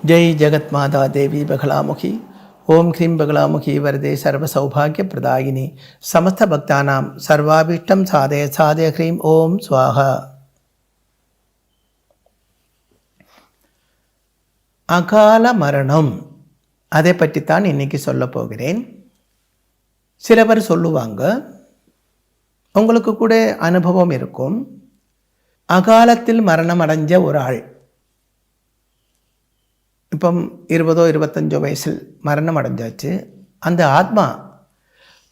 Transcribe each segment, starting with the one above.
जय जगत माता देवी बगलामुखी ओम ह्रीं बगलामुखी वरदे सर्व सौभाग्य प्रदायिनी समस्त भक्तानां सर्वाभीष्टं साधय साधय ह्रीं ओम स्वाहा. அகால மரணம், அதை பற்றித்தான் இன்னைக்கு சொல்ல போகிறேன். சில பேர் சொல்லுவாங்க, உங்களுக்கு கூட அனுபவம் இருக்கும், அகாலத்தில் மரணம் அடைஞ்ச ஒரு ஆள், இப்போ 20-25 வயசில் மரணம் அடைஞ்சாச்சு, அந்த ஆத்மா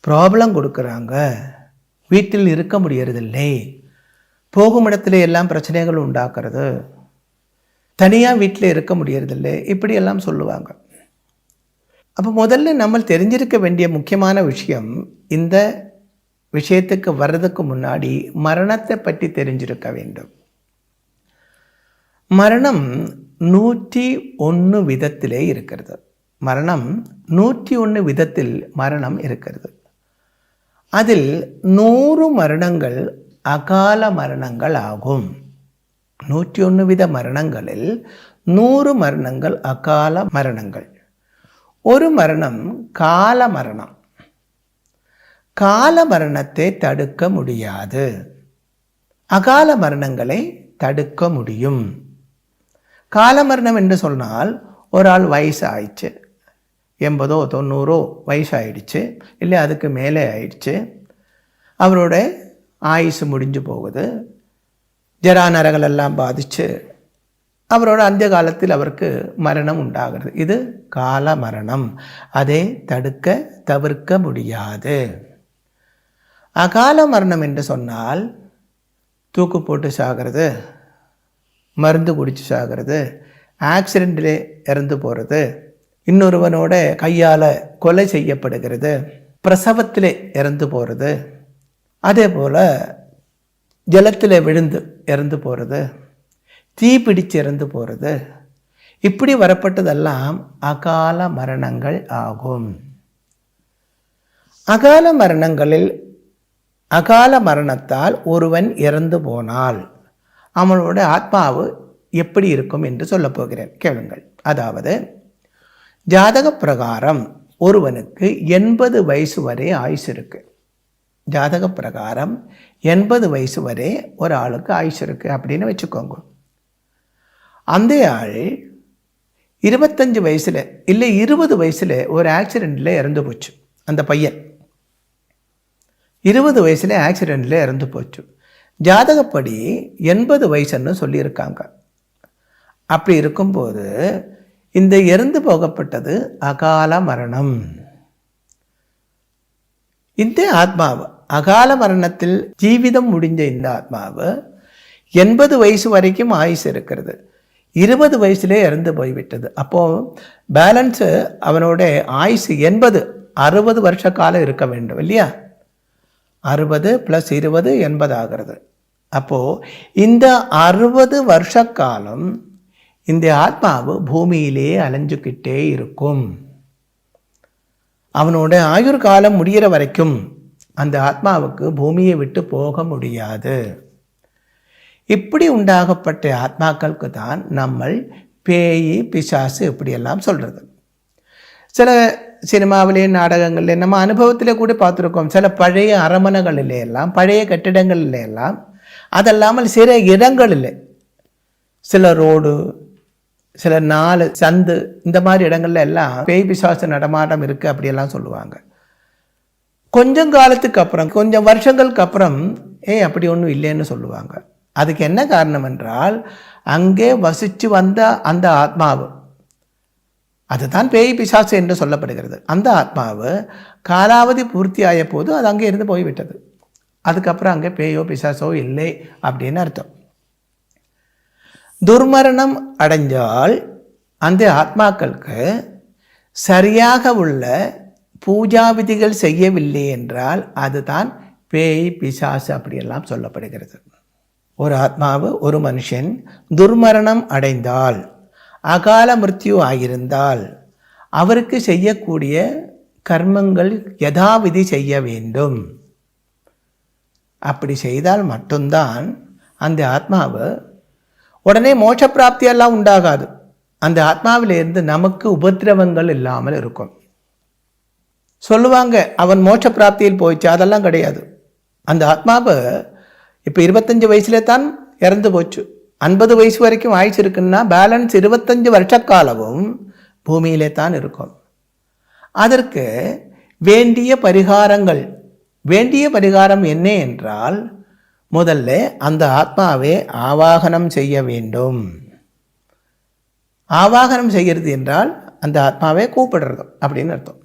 ப்ராப்ளம் கொடுக்குறாங்க, வீட்டில் இருக்க முடியறதில்லை, போகும் இடத்துல எல்லாம் பிரச்சனைகள் உண்டாக்குறது, தனியாக வீட்டில் இருக்க முடியறதில்லை, இப்படியெல்லாம் சொல்லுவாங்க. அப்போ முதல்ல நம்ம தெரிஞ்சிருக்க வேண்டிய முக்கியமான விஷயம், இந்த விஷயத்துக்கு வர்றதுக்கு முன்னாடி மரணத்தை பற்றி தெரிஞ்சிருக்க வேண்டும். மரணம் 101 விதத்திலே இருக்கிறது. மரணம் 101 விதத்தில் மரணம் இருக்கிறது. அதில் 100 மரணங்கள் அகால மரணங்கள் ஆகும். 101 வித மரணங்களில் 100 மரணங்கள் அகால மரணங்கள். ஒரு மரணம் கால மரணம். கால மரணத்தை தடுக்க முடியாது, அகால மரணங்களை தடுக்க முடியும். கால மரணம் என்று சொன்னால், ஒரு ஆள் வயசு ஆயிடுச்சு, 80-90 வயசு ஆயிடுச்சு, இல்லை அதுக்கு மேலே ஆயிடுச்சு, அவரோட ஆயுசு முடிஞ்சு போகுது, ஜரா நரகள் எல்லாம் பாதித்து அவரோட அந்த காலத்தில் அவருக்கு மரணம் உண்டாகிறது. இது கால மரணம், அதை தவிர்க்க முடியாது. அகால மரணம் என்று சொன்னால், தூக்கு போட்டு சாகிறது, மருந்து குடித்து சாகிறது, ஆக்சிடெண்ட்டில் இறந்து போகிறது, இன்னொருவனோட கையால் கொலை செய்யப்படுகிறது, பிரசவத்தில் இறந்து போகிறது, அதே போல் ஜலத்தில் விழுந்து இறந்து போகிறது, தீ பிடிச்சு இறந்து போகிறது, இப்படி வரப்பட்டதெல்லாம் அகால மரணங்கள் ஆகும். அகால மரணங்களில் அகால மரணத்தால் ஒருவன் இறந்து போனால் அவனோட ஆத்மாவு எப்படி இருக்கும் என்று சொல்ல போகிறேன், கேளுங்கள். அதாவது, ஜாதக பிரகாரம் ஒருவனுக்கு 80 வயசு வரை ஆயுசு இருக்கு. ஜாதக பிரகாரம் 80 வயசு வரை ஒரு ஆளுக்கு ஆயுசு இருக்கு அப்படின்னு வச்சுக்கோங்க. அந்த ஆள் 25 வயசுல இல்லை 20 வயசுல ஒரு ஆக்சிடெண்ட்ல இறந்து போச்சு. அந்த பையன் 20 வயசுல ஆக்சிடெண்ட்ல இறந்து போச்சு. ஜாதகப்படி 80 வயசுன்னு சொல்லியிருக்காங்க. அப்படி இருக்கும்போது இந்த இறந்து போகப்பட்டது அகால மரணம். இந்த ஆத்மாவு அகால மரணத்தில் ஜீவிதம் முடிஞ்ச இந்த ஆத்மாவு 80 வயசு வரைக்கும் ஆயுசு இருக்கிறது, 20 வயசுலே இறந்து போய்விட்டது. அப்போது பேலன்ஸு அவனோட ஆயுசு 60 வருஷ காலம் இருக்க வேண்டும் இல்லையா? 60 + 20 80 ஆகிறது. அப்போது இந்த 60 வருஷ காலம் இந்த ஆத்மாவு பூமியிலே அலைஞ்சுக்கிட்டே இருக்கும். அவனோட ஆயுர் காலம் முடிகிற வரைக்கும் அந்த ஆத்மாவுக்கு பூமியை விட்டு போக முடியாது. இப்படி உண்டாகப்பட்ட ஆத்மாக்களுக்கு தான் நம்ம பேய் பிசாசு இப்படியெல்லாம் சொல்கிறது. சில சினிமாவிலே நாடகங்களில் நம்ம அனுபவத்தில் கூட பார்த்துருக்கோம். சில பழைய அரண்மனைகளிலே எல்லாம், பழைய கட்டிடங்களில் எல்லாம், அதல்லாமல் சில இடங்களில், சில ரோடு, சில 4 சந்து, இந்த மாதிரி இடங்கள்ல எல்லாம் பேய் பிசாசு நடமாட்டம் இருக்குது அப்படியெல்லாம் சொல்லுவாங்க. கொஞ்சம் காலத்துக்கு அப்புறம், கொஞ்சம் வருஷங்களுக்கு அப்புறம் அப்படி ஒன்றும் இல்லைன்னு சொல்லுவாங்க. அதுக்கு என்ன காரணம் என்றால், அங்கே வசித்து வந்த அந்த ஆத்மாவு, அதுதான் பேய் பிசாசு என்று சொல்லப்படுகிறது, அந்த ஆத்மாவு காலாவதி பூர்த்தி ஆய போது அது அங்கே இருந்து போய்விட்டது. அதுக்கப்புறம் அங்கே பேயோ பிசாசோ இல்லை அப்படின்னு அர்த்தம். துர்மரணம் அடைஞ்சால் அந்த ஆத்மாக்களுக்கு சரியாக உள்ள பூஜா விதிகள் செய்யவில்லை என்றால் அதுதான் பேய் பிசாசு அப்படியெல்லாம் சொல்லப்படுகிறது. ஒரு ஆத்மாவு, ஒரு மனுஷன் துர்மரணம் அடைந்தால், அகால மிருத்யு ஆகியிருந்தால், அவருக்கு செய்யக்கூடிய கர்மங்கள் யதாவிதி செய்ய வேண்டும். அப்படி செய்தால் மட்டும்தான் அந்த ஆத்மாவு உடனே மோட்ச பிராப்தியெல்லாம் உண்டாகாது. அந்த ஆத்மாவிலிருந்து நமக்கு உபத்திரவங்கள் இல்லாமல் இருக்கும். சொல்லுவாங்க அவன் மோட்ச பிராப்தியில் போயிடுச்சு, அதெல்லாம் கிடையாது. அந்த ஆத்மாவை இப்போ 25 வயசுல தான் இறந்து போச்சு. 50 வயசு வரைக்கும் ஆயுசு இருக்குன்னா பேலன்ஸ் 25 வருஷ காலமும் பூமியிலே தான் இருக்கும். அதற்கு வேண்டிய பரிகாரம் என்ன என்றால், முதல்ல அந்த ஆத்மாவை ஆவாகனம் செய்ய வேண்டும். ஆவாகனம் செய்கிறது என்றால் அந்த ஆத்மாவை கூப்பிடுறது அப்படின்னு அர்த்தம்.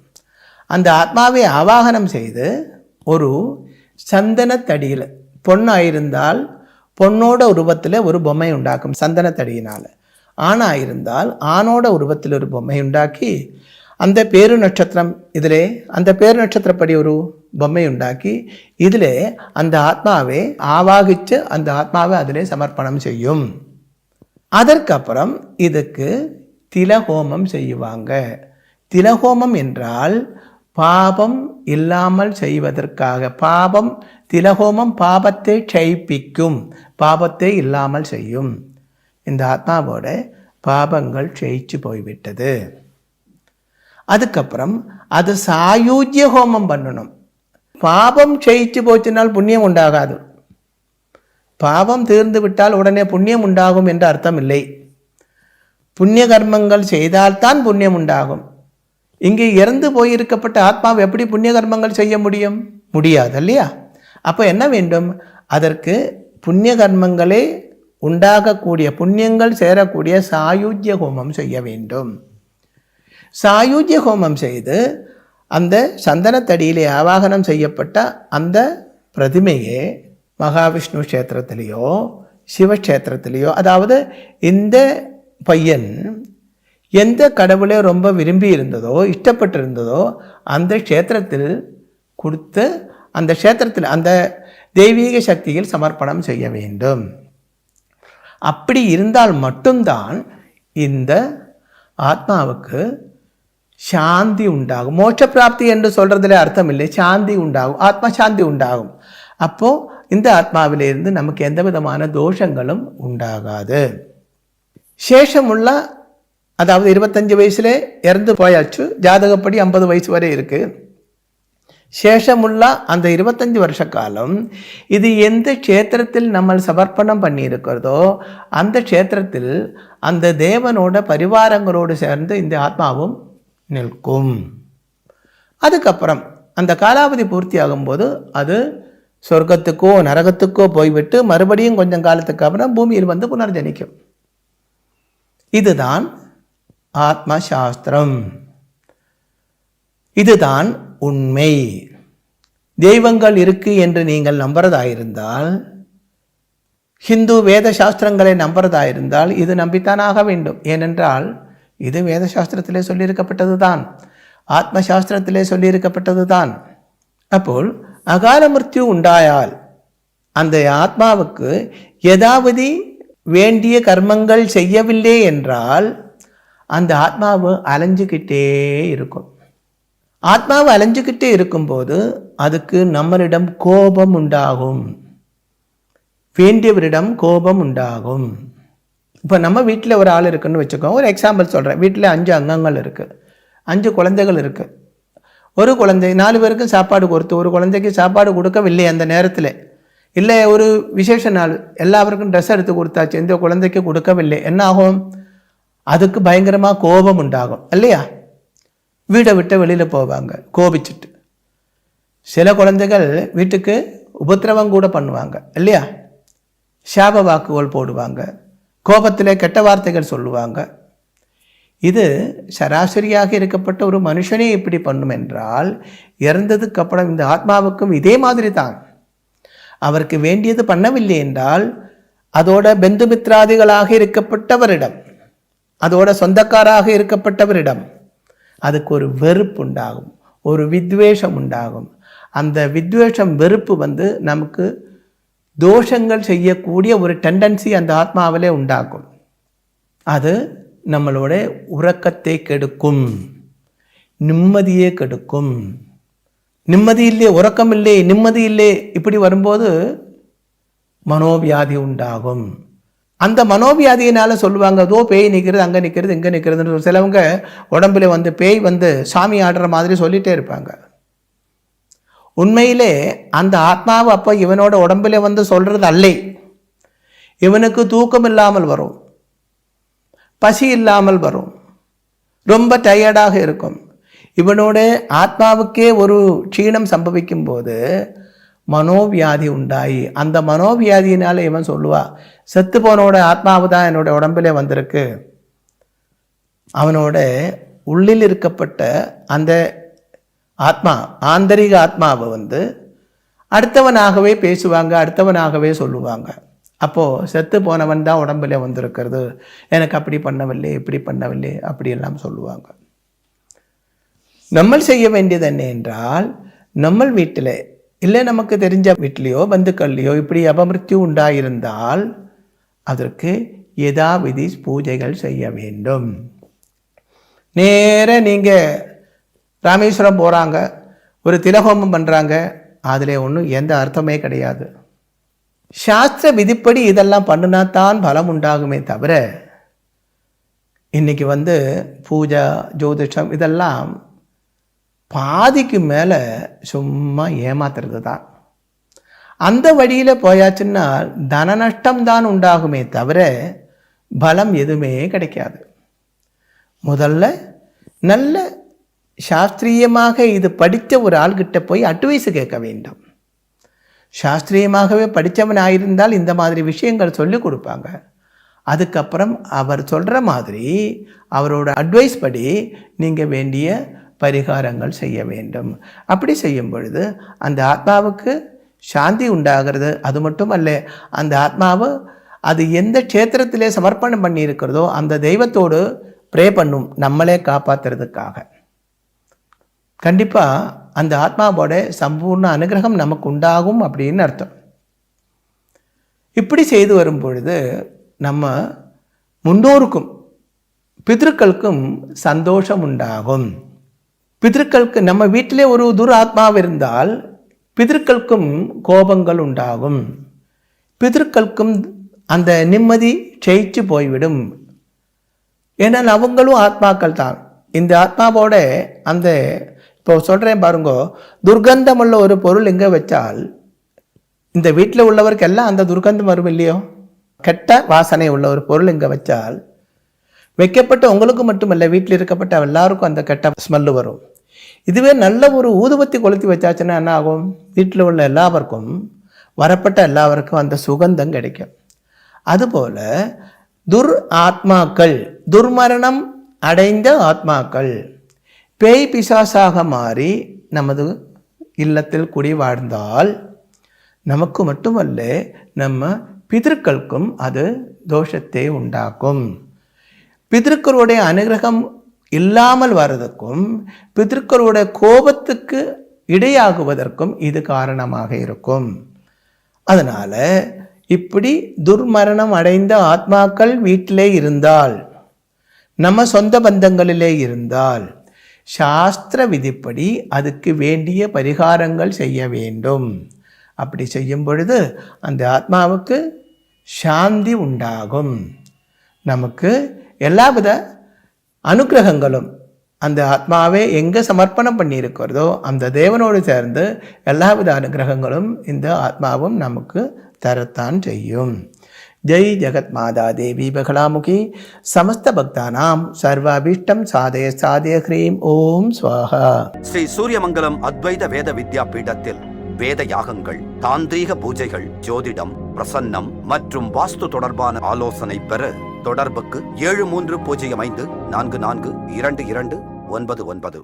அந்த ஆத்மாவை ஆவாகனம் செய்து ஒரு சந்தனத்தடியில், பொண்ணாயிருந்தால் பொண்ணோட உருவத்தில் ஒரு பொம்மை உண்டாக்கும் சந்தனத்தடியினால், ஆணாயிருந்தால் ஆணோட உருவத்தில் ஒரு பொம்மை உண்டாக்கி அந்த பேரு நட்சத்திரம் இதிலே அந்த பேரு நட்சத்திரப்படி ஒரு பொம்மை உண்டாக்கி இதில் அந்த ஆத்மாவை ஆவாகிச்சு அந்த ஆத்மாவை அதிலே சமர்ப்பணம் செய்யும். அதற்கப்புறம் இதுக்கு திலஹோமம் செய்வாங்க. திலஹோமம் என்றால் பாபம் இல்லாமல் செய்வதற்காக. திலஹோமம் பாபத்தை க்ஷயிப்பிக்கும், பாபத்தை இல்லாமல் செய்யும். இந்த ஆத்மாவோட பாபங்கள் க்ஷயிச்சு போய்விட்டது. அதுக்கப்புறம் அது சாயுஜ்ய ஹோமம் பண்ணணும். பாபம் க்ஷயிச்சு போச்சுனால் புண்ணியம் உண்டாகாது. பாவம் தீர்ந்து விட்டால் உடனே புண்ணியம் உண்டாகும் என்ற அர்த்தம் இல்லை. புண்ணிய கர்மங்கள் செய்தால்தான் புண்ணியம் உண்டாகும். இங்கே இறந்து போயிருக்கப்பட்ட ஆத்மாவை எப்படி புண்ணிய கர்மங்கள் செய்ய முடியாது இல்லையா? அப்போ என்ன வேண்டும்? அதற்கு புண்ணிய கர்மங்களே உண்டாகக்கூடிய, புண்ணியங்கள் சேரக்கூடிய சாயுஜ்ய ஹோமம் செய்ய வேண்டும். சாயுஜ்ய ஹோமம் செய்து அந்த சந்தனத்தடியிலே ஆவாகனம் செய்யப்பட்ட அந்த பிரதிமையை மகாவிஷ்ணு க்ஷேத்திரத்திலேயோ சிவக்ஷேத்திரத்திலேயோ, அதாவது இந்த பையன் எந்த கடவுளை ரொம்ப விரும்பி இருந்ததோ இஷ்டப்பட்டிருந்ததோ அந்த க்ஷேத்திரத்தில் கொடுத்து அந்த க்ஷேத்திரத்தில் அந்த தெய்வீக சக்தியில் சமர்ப்பணம் செய்ய வேண்டும். அப்படி இருந்தால் மட்டும்தான் இந்த ஆத்மாவுக்கு சாந்தி உண்டாகும். மோட்ச பிராப்தி என்று சொல்றதுல அர்த்தம் இல்லை, சாந்தி உண்டாகும், ஆத்ம சாந்தி உண்டாகும். அப்போ இந்த ஆத்மாவிலிருந்து நமக்கு எந்த விதமான தோஷங்களும் உண்டாகாது. சேஷமுள்ள, அதாவது 25 வயசுல இறந்து போயாச்சு, ஜாதகப்படி 50 வயசு வரை இருக்கு. சேஷமுள்ள அந்த 25 வருஷ காலம் இது எந்த க்ஷேத்திரத்தில் நம்ம சமர்ப்பணம் பண்ணி இருக்கிறதோ அந்த க்ஷேத்திரத்தில் அந்த தேவனோட பரிவாரங்களோடு சேர்ந்து இந்த ஆத்மாவும் நிற்கும். அதுக்கப்புறம் அந்த காலாவதி பூர்த்தி ஆகும்போது அது சொர்க்கத்துக்கோ நரகத்துக்கோ போய்விட்டு மறுபடியும் கொஞ்சம் காலத்துக்கு அப்புறம் பூமியில் வந்து புனர்ஜனிக்கும். இதுதான் ஆத்ம சாஸ்திரம், இதுதான் உண்மை. தெய்வங்கள் இருக்கு என்று நீங்கள் நம்புறதாயிருந்தால், ஹிந்து வேத சாஸ்திரங்களை நம்புறதாயிருந்தால் இது நம்பித்தான் ஆக வேண்டும். ஏனென்றால் இது வேத சாஸ்திரத்திலே சொல்லியிருக்கப்பட்டது தான், ஆத்ம சாஸ்திரத்திலே சொல்லியிருக்கப்பட்டது தான். அப்போல் அகால மிருத்யு உண்டாயால் அந்த ஆத்மாவுக்கு ஏதாவது வேண்டிய கர்மங்கள் செய்யவில்லை என்றால் அந்த ஆத்மாவு அலைஞ்சுக்கிட்டே இருக்கும். ஆத்மாவை அலைஞ்சுக்கிட்டே இருக்கும்போது அதுக்கு நம்மளிடம் கோபம் உண்டாகும், வேண்டியவரிடம் கோபம் உண்டாகும். இப்போ நம்ம வீட்டில் ஒரு ஆள் இருக்குன்னு வச்சுக்கோங்க, ஒரு எக்ஸாம்பிள் சொல்கிறேன். வீட்டில் 5 அங்கங்கள் இருக்குது, 5 குழந்தைகள் இருக்குது. ஒரு குழந்தை 4 பேருக்கும் சாப்பாடு கொடுத்து ஒரு குழந்தைக்கு சாப்பாடு கொடுக்கவில்லை அந்த நேரத்தில், இல்லை ஒரு விசேஷ நாள் எல்லாருக்கும் ட்ரெஸ் எடுத்து கொடுத்தாச்சு, இந்த குழந்தைக்கு கொடுக்கவில்லை, என்ன ஆகும்? அதுக்கு பயங்கரமாக கோபம் உண்டாகும் இல்லையா? வீட்டை விட்டு வெளியில் போவாங்க கோபிச்சுட்டு. சில குழந்தைகள் வீட்டுக்கு உபத்திரவம் கூட பண்ணுவாங்க இல்லையா? சாப வாக்குகள் போடுவாங்க, கோபத்திலே கெட்ட வார்த்தைகள் சொல்லுவாங்க. இது சராசரியாக இருக்கப்பட்ட ஒரு மனுஷனே இப்படி பண்ணும் என்றால் இறந்ததுக்கு அப்புறம் இந்த ஆத்மாவுக்கும் இதே மாதிரி தான். அவருக்கு வேண்டியது பண்ணவில்லை என்றால் அதோட பெந்துமித்ராதிகளாக இருக்கப்பட்டவரிடம், அதோட சொந்தக்காராக இருக்கப்பட்டவரிடம் அதுக்கு ஒரு வெறுப்பு உண்டாகும், ஒரு வித்வேஷம் உண்டாகும். அந்த வித்வேஷம் வெறுப்பு வந்து நமக்கு தோஷங்கள் செய்யக்கூடிய ஒரு டெண்டன்சி அந்த ஆத்மாவிலே உண்டாகும். அது நம்மளோட உறக்கத்தை கெடுக்கும், நிம்மதியே கெடுக்கும். நிம்மதி இல்லை, உறக்கம் இல்லை, நிம்மதி இல்லை, இப்படி வரும்போது மனோவியாதி உண்டாகும், அந்த மனோவியாதியினால சொல்லுவாங்க, அதோ பேய் நிற்கிறது, அங்கே நிற்கிறது, இங்கே நிற்கிறதுன்னு. சிலவங்க உடம்புல வந்து பேய் வந்து சாமி ஆடுற மாதிரி சொல்லிகிட்டே இருப்பாங்க. உண்மையிலே அந்த ஆத்மாவை அப்போ இவனோட உடம்புல வந்து சொல்கிறது அல்லை. இவனுக்கு தூக்கம் இல்லாமல் வரும், பசி இல்லாமல் வரும், ரொம்ப டயர்டாக இருக்கும். இவனோட ஆத்மாவுக்கே ஒரு க்ஷீணம் சம்பவிக்கும் போது மனோவியாதி உண்டாயி, அந்த மனோவியாதியினால் இவன் சொல்லுவா, செத்து போனோட ஆத்மாவு தான் என்னோட உடம்பில் வந்திருக்கு. அவனோட உள்ளில் இருக்கப்பட்ட அந்த ஆத்மா, ஆந்தரிக ஆத்மாவை வந்து அடுத்தவனாகவே பேசுவாங்க, அடுத்தவனாகவே சொல்லுவாங்க. அப்போது செத்து போனவன் தான் உடம்பில் வந்திருக்கிறது, எனக்கு அப்படி பண்ணவில்லை, இப்படி பண்ணவில்லை, அப்படியெல்லாம் சொல்லுவாங்க. நம்ம செய்ய வேண்டியது என்ன என்றால், நம்ம வீட்டில் இல்லை நமக்கு தெரிஞ்ச வீட்டிலையோ பந்துக்கள்லையோ இப்படி அபமிருத்யு உண்டாயிருந்தால் அதற்கு யதாவிதி பூஜைகள் செய்ய வேண்டும். நேர நீங்கள் ராமேஸ்வரம் போகிறாங்க, ஒரு திலஹோமம் பண்ணுறாங்க, அதில் ஒன்றும் எந்த அர்த்தமே கிடையாது. சாஸ்திர விதிப்படி இதெல்லாம் பண்ணினா தான் பலம் உண்டாகுமே தவிர, இன்றைக்கி வந்து பூஜை ஜோதிஷம் இதெல்லாம் பாதிக்கு மேலே சும்மா ஏமாத்துறது தான். அந்த வழியில் போயாச்சுன்னா தன நஷ்டம்தான் உண்டாகுமே தவிர பலம் எதுவுமே கிடைக்காது. முதல்ல நல்ல சாஸ்திரியமாக இது படித்த ஒரு ஆள்கிட்ட போய் அட்வைஸு கேட்க வேண்டும். சாஸ்திரியமாகவே படித்தவனாயிருந்தால் இந்த மாதிரி விஷயங்கள் சொல்லி கொடுப்பாங்க. அதுக்கப்புறம் அவர் சொல்கிற மாதிரி அவரோட அட்வைஸ் படி நீங்கள் வேண்டிய பரிகாரங்கள் செய்ய வேண்டும். அப்படி செய்யும் பொழுது அந்த ஆத்மாவுக்கு சாந்தி உண்டாகிறது. அது மட்டும் அல்ல, அந்த ஆத்மாவை அது எந்த க்ஷேத்திரத்திலே சமர்ப்பணம் பண்ணி இருக்கிறதோ அந்த தெய்வத்தோடு ப்ரே பண்ணும், நம்மளே காப்பாற்றுறதுக்காக. கண்டிப்பாக அந்த ஆத்மாவோட சம்பூர்ண அனுகிரகம் நமக்கு உண்டாகும் அப்படின்னு அர்த்தம். இப்படி செய்து வரும் பொழுது நம்ம முன்னோருக்கும் பித்ருக்களுக்கும் சந்தோஷம் உண்டாகும். பித்ருக்களுக்கு நம்ம வீட்டிலே ஒரு துர் ஆத்மாவு இருந்தால் பித்ருக்களுக்கும் கோபங்கள் உண்டாகும், பித்ருக்களுக்கும் அந்த நிம்மதி ஜெயிச்சு போய்விடும். ஏன்னால் அவங்களும் ஆத்மாக்கள் தான். இந்த ஆத்மாவோட அந்த இப்போ சொல்கிறேன் பாருங்கோ, துர்கந்தமுள்ள ஒரு பொருள் எங்கே வச்சால் இந்த வீட்டில் உள்ளவருக்கு எல்லாம் அந்த துர்கந்தம் வரும் இல்லையோ. கெட்ட வாசனை உள்ள ஒரு பொருள் இங்கே வச்சால் வைக்கப்பட்ட உங்களுக்கு மட்டுமல்ல, வீட்டில் இருக்கப்பட்ட எல்லாருக்கும் அந்த கெட்ட ஸ்மெல்லு வரும். இதுவே நல்ல ஒரு ஊதுபத்தி கொளுத்தி வச்சாச்சுன்னா என்ன ஆகும், வீட்டில் உள்ள எல்லாருக்கும் வரப்பட்ட எல்லாருக்கும் அந்த சுகந்தம் கிடைக்கும். அதுபோல் துர் ஆத்மாக்கள், துர்மரணம் அடைந்த ஆத்மாக்கள் பேய் பிசாசாக மாறி நமது இல்லத்தில் குடி வாழ்ந்தால் நமக்கு மட்டுமல்ல நம்ம பிதர்களுக்கும் அது தோஷத்தை உண்டாக்கும். பிதர்களுடைய அனுகிரகம் இல்லாமல் வர்றதுக்கும் பிதர்களுடைய கோபத்துக்கு இடையாகுவதற்கும் இது காரணமாக இருக்கும். அதனால் இப்படி துர்மரணம் அடைந்த ஆத்மாக்கள் வீட்டிலே இருந்தால், நம்ம சொந்த பந்தங்களிலே இருந்தால் சாஸ்திர விதிப்படி அதுக்கு வேண்டிய பரிகாரங்கள் செய்ய வேண்டும். அப்படி செய்யும் பொழுது அந்த ஆத்மாவுக்கு சாந்தி உண்டாகும். நமக்கு எல்லாவித அனுகிரகங்களும் அந்த ஆத்மாவை எங்கே சமர்ப்பணம் பண்ணியிருக்கிறதோ அந்த தேவனோடு சேர்ந்து எல்லாவித அனுகிரகங்களும் இந்த ஆத்மாவும் நமக்கு தரத்தான் செய்யும். ஜெய் ஜெகத் மாதா தேவி பகலாமுகி சமஸ்த பக்தானாம் சர்வாபீஷ்டம் சாதய சாதய ஹ்ரீம் ஓம் ஸ்வாஹா. ஸ்ரீ சூரியமங்கலம் அத்வைத வேத வித்யா பீடத்தில் வேத யாகங்கள், தாந்திரீக பூஜைகள், ஜோதிடம், பிரசன்னம் மற்றும் வாஸ்து தொடர்பான ஆலோசனை பெற தொடர்புக்கு 7305442299.